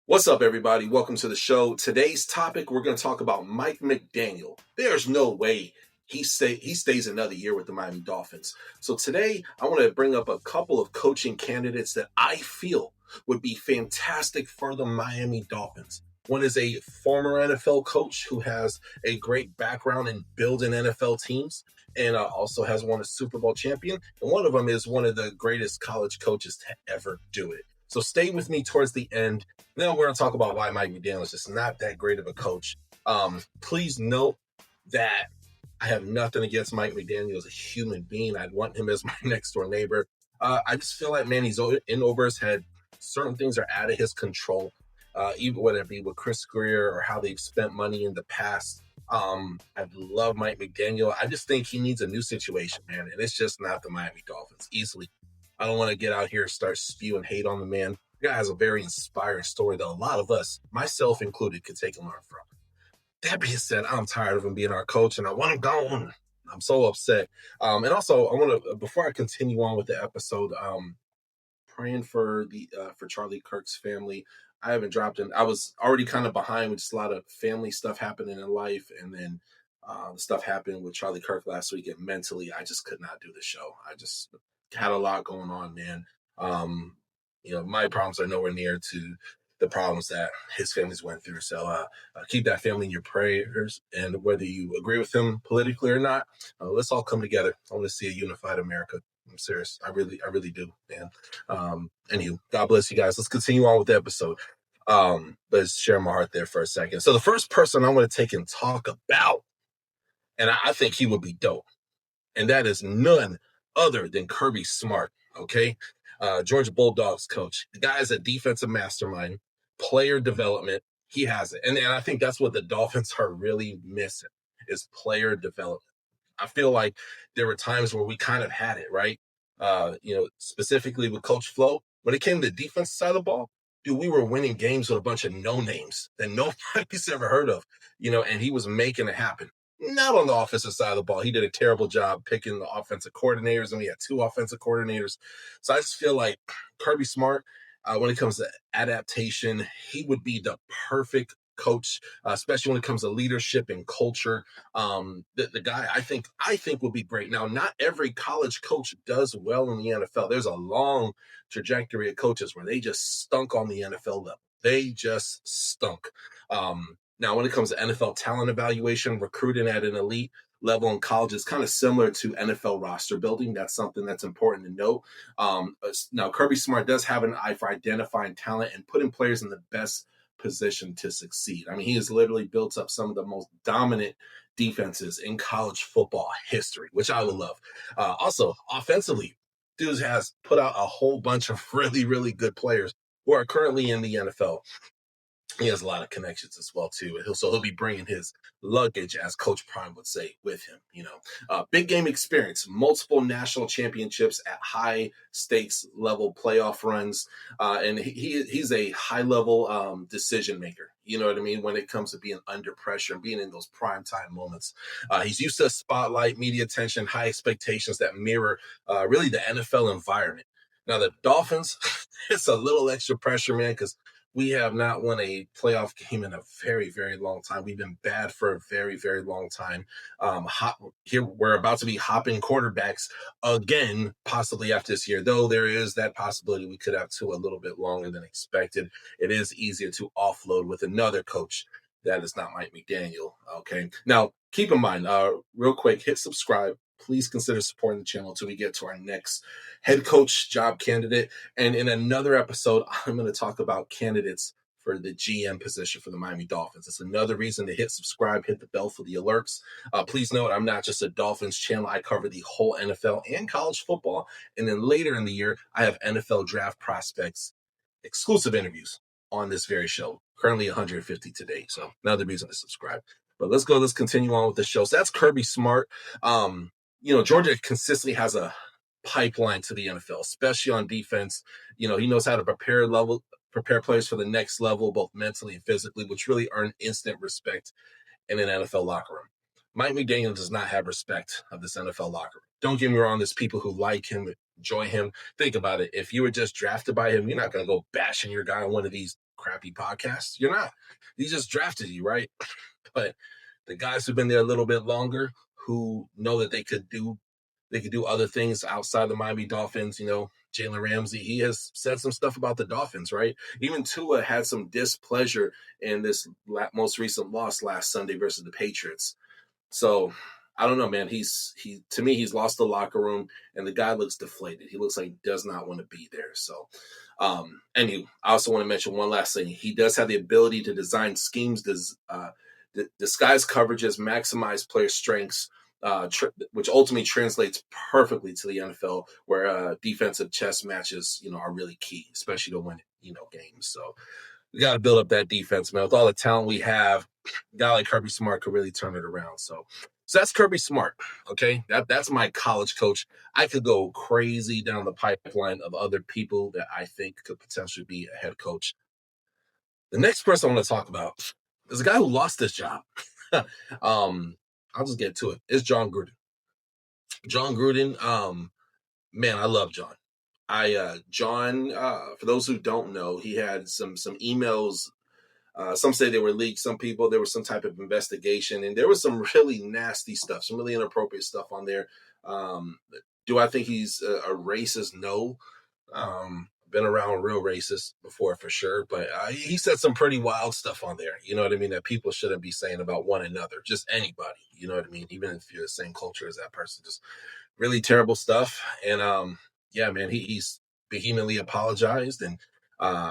What's up, everybody? Welcome to the show. Today's topic, we're going to talk about Mike McDaniel. There's no way he stays another year with the Miami Dolphins. So today, I want to bring up a couple of coaching candidates that I feel would be fantastic for the Miami Dolphins. One is a former NFL coach who has a great background in building NFL teams and also has won a Super Bowl champion. And one of them is one of the greatest college coaches to ever do it. So stay with me towards the end. Now we're going to talk about why Mike McDaniel is just not that great of a coach. Please note that I have nothing against Mike McDaniel as a human being. I'd want him as my next door neighbor. I just feel like, man, he's in over his head. Certain things are out of his control, even whether it be with Chris Greer or how they've spent money in the past. I love Mike McDaniel. I just think he needs a new situation, man, and it's just not the Miami Dolphins easily. I don't want to get out here and start spewing hate on the man. The guy has a very inspiring story that a lot of us, myself included, could take and learn from. That being said, I'm tired of him being our coach, and I want him gone. I'm so upset. And also, I want to, before I continue on with the episode, praying for Charlie Kirk's family. I haven't dropped in. I was already kind of behind with just a lot of family stuff happening in life, and then stuff happened with Charlie Kirk last week, and mentally, I just could not do the show. I just had a lot going on, man. My problems are nowhere near to the problems that his family's went through. So keep that family in your prayers. And whether you agree with him politically or not, let's all come together. I want to see a unified America. I'm serious. I really do, man. Anywho, God bless you guys. Let's continue on with the episode. Let's share my heart there for a second. So the first person I want to take and talk about, and I think he would be dope, and that is none other than Kirby Smart, okay? Georgia Bulldogs coach. The guy is a defensive mastermind, player development. He has it. And I think that's what the Dolphins are really missing is player development. I feel like there were times where we kind of had it, right? Specifically with Coach Flo. When it came to the defense side of the ball, dude, we were winning games with a bunch of no-names that nobody's ever heard of, and he was making it happen. Not on the offensive side of the ball. He did a terrible job picking the offensive coordinators, and we had two offensive coordinators. So I just feel like Kirby Smart, when it comes to adaptation, he would be the perfect coach, especially when it comes to leadership and culture. The guy I think will be great. Now, not every college coach does well in the NFL. There's a long trajectory of coaches where they just stunk on the NFL level. They just stunk. Now, when it comes to NFL talent evaluation, recruiting at an elite level in college is kind of similar to NFL roster building. That's something that's important to note. Now, Kirby Smart does have an eye for identifying talent and putting players in the best position to succeed. I mean, he has literally built up some of the most dominant defenses in college football history, which I would love. Also, offensively, dude has put out a whole bunch of really, really good players who are currently in the NFL. He has a lot of connections as well too. He'll be bringing his luggage, as Coach Prime would say, with him. Big game experience, multiple national championships at high stakes level playoff runs, and he's a high level decision maker. You know what I mean? When it comes to being under pressure and being in those prime time moments, he's used to spotlight, media attention, high expectations that mirror really the NFL environment. Now the Dolphins, it's a little extra pressure, man, because we have not won a playoff game in a very, very long time. We've been bad for a very, very long time. Here we're about to be hopping quarterbacks again, possibly after this year, though there is that possibility we could have two a little bit longer than expected. It is easier to offload with another coach. That is not Mike McDaniel. Okay. Now, keep in mind, real quick, hit subscribe. Please consider supporting the channel until we get to our next head coach job candidate. And in another episode, I'm going to talk about candidates for the GM position for the Miami Dolphins. It's another reason to hit subscribe, hit the bell for the alerts. Please note, I'm not just a Dolphins channel. I cover the whole NFL and college football. And then later in the year, I have NFL draft prospects, exclusive interviews on this very show. Currently 150 today. So another reason to subscribe. But let's continue on with the show. So that's Kirby Smart. Georgia consistently has a pipeline to the NFL, especially on defense. He knows how to prepare players for the next level, both mentally and physically, which really earn instant respect in an NFL locker room. Mike McDaniel does not have respect of this NFL locker room. Don't get me wrong, there's people who like him, enjoy him. Think about it. If you were just drafted by him, you're not going to go bashing your guy on one of these crappy podcast. You're not. He just drafted you, right? But the guys who've been there a little bit longer, who know that they could do other things outside the Miami Dolphins. Jalen Ramsey, he has said some stuff about the Dolphins, right? Even Tua had some displeasure in this most recent loss last Sunday versus the Patriots. So I don't know, man. To me, he's lost the locker room, and the guy looks deflated. He looks like he does not want to be there. So, I also want to mention one last thing. He does have the ability to design schemes, disguise coverages, maximize player strengths, which ultimately translates perfectly to the NFL, where defensive chess matches, are really key, especially to win, games. So we got to build up that defense, man. With all the talent we have, a guy like Kirby Smart could really turn it around. So that's Kirby Smart. Okay, that's my college coach. I could go crazy down the pipeline of other people that I think could potentially be a head coach. The next person I want to talk about is a guy who lost his job. I'll just get to it. It's John Gruden. John Gruden, man, I love John. John, for those who don't know, he had some emails. Some say they were leaked. Some people, there was some type of investigation, and there was some really nasty stuff, some really inappropriate stuff on there. Do I think he's a racist? No. Been around real racists before for sure, but he said some pretty wild stuff on there. You know what I mean? That people shouldn't be saying about one another, just anybody. You know what I mean? Even if you're the same culture as that person, just really terrible stuff. And yeah, man, he's vehemently apologized. And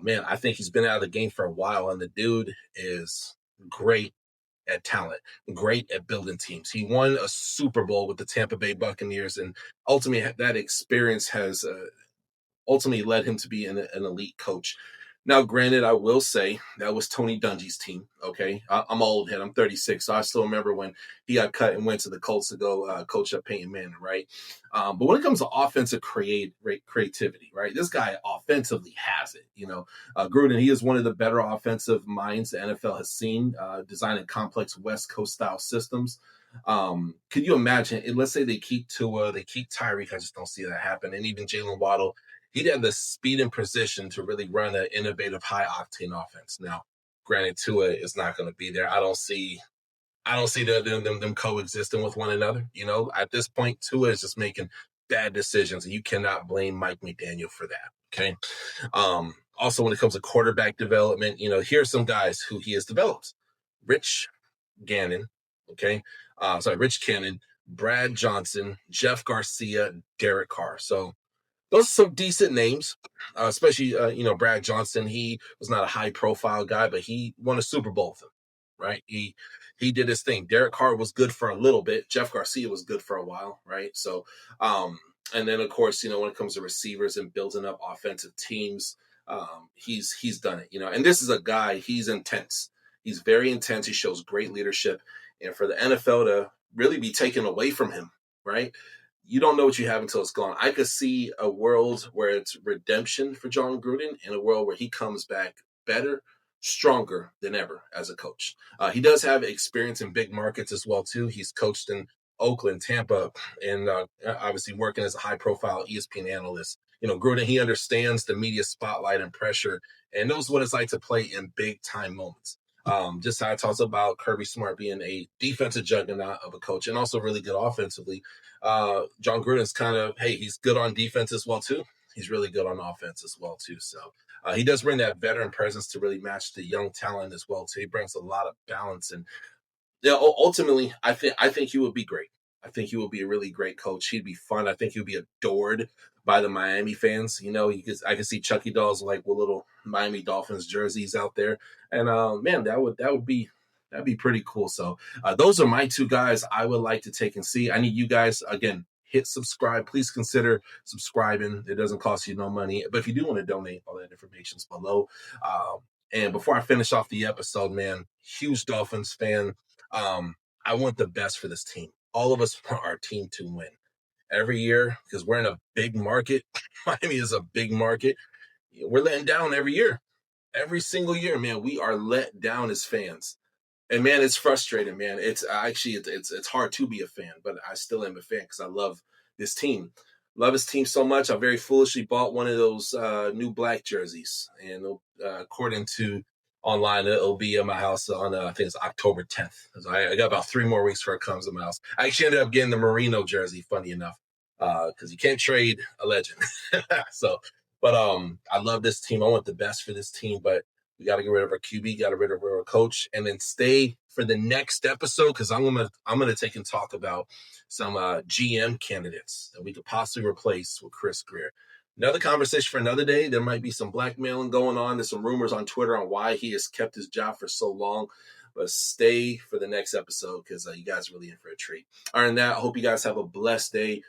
man, I think he's been out of the game for a while, and the dude is great at talent, great at building teams. He won a Super Bowl with the Tampa Bay Buccaneers, and ultimately that experience has ultimately led him to be an elite coach. Now, granted, I will say that was Tony Dungy's team. Okay, I'm old head. I'm 36, so I still remember when he got cut and went to the Colts to go coach up Peyton Manning, right? But when it comes to offensive creativity, right, this guy offensively has it. Gruden, he is one of the better offensive minds the NFL has seen, designing complex West Coast style systems. Could you imagine? Let's say they keep Tua, they keep Tyreek. I just don't see that happen. And even Jalen Waddle, he'd have the speed and precision to really run an innovative, high-octane offense. Now, granted, Tua is not going to be there. I don't see them coexisting with one another. At this point, Tua is just making bad decisions, and you cannot blame Mike McDaniel for that. Okay. Also, when it comes to quarterback development, here's some guys who he has developed: Rich Gannon. Okay. Rich Cannon, Brad Johnson, Jeff Garcia, Derek Carr. So those are some decent names, especially, Brad Johnson. He was not a high-profile guy, but he won a Super Bowl with him, right? He did his thing. Derek Carr was good for a little bit. Jeff Garcia was good for a while, right? So, and then, of course, when it comes to receivers and building up offensive teams, he's done it, And this is a guy, he's intense. He's very intense. He shows great leadership. And for the NFL to really be taken away from him, right? You don't know what you have until it's gone. I could see a world where it's redemption for John Gruden, and a world where he comes back better, stronger than ever as a coach. He does have experience in big markets as well, too. He's coached in Oakland, Tampa, and obviously working as a high-profile ESPN analyst. Gruden, he understands the media spotlight and pressure and knows what it's like to play in big-time moments. Just how I talked about Kirby Smart being a defensive juggernaut of a coach and also really good offensively. John Gruden's he's good on defense as well, too. He's really good on offense as well, too. So he does bring that veteran presence to really match the young talent as well, too. He brings a lot of balance. And ultimately, I think he would be great. I think he will be a really great coach. He'd be fun. I think he'll be adored by the Miami fans. I can see Chucky dolls with little Miami Dolphins jerseys out there, and man, that'd be pretty cool. So those are my two guys I would like to take and see. I need you guys again. Hit subscribe. Please consider subscribing. It doesn't cost you no money, but if you do want to donate, all that information's below. And before I finish off the episode, man, huge Dolphins fan. I want the best for this team. All of us want our team to win every year because we're in a big market. Miami is a big market. We're letting down every year. Every single year, man, we are let down as fans. And man, it's frustrating, man. It's actually, it's hard to be a fan, but I still am a fan because I love this team. Love his team so much. I very foolishly bought one of those new black jerseys. And according to online, it'll be in my house on, I think it's October 10th. So I got about 3 more weeks before it comes to my house. I actually ended up getting the Merino jersey, funny enough, because you can't trade a legend. But I love this team. I want the best for this team, but we got to get rid of our QB, got to get rid of our coach, and then stay for the next episode because I'm gonna take and talk about some GM candidates that we could possibly replace with Chris Greer. Another conversation for another day. There might be some blackmailing going on. There's some rumors on Twitter on why he has kept his job for so long. But stay for the next episode because you guys are really in for a treat. Other than that, I hope you guys have a blessed day.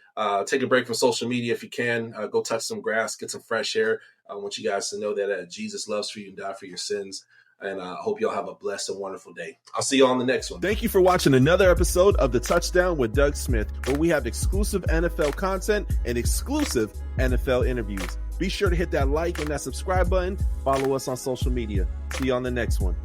Take a break from social media if you can. Go touch some grass, get some fresh air. I want you guys to know that Jesus loves for you and died for your sins. And I hope y'all have a blessed and wonderful day. I'll see you on the next one. Thank you for watching another episode of The Touchdown with Doug Smith, where we have exclusive NFL content and exclusive NFL interviews. Be sure to hit that like and that subscribe button. Follow us on social media. See you on the next one.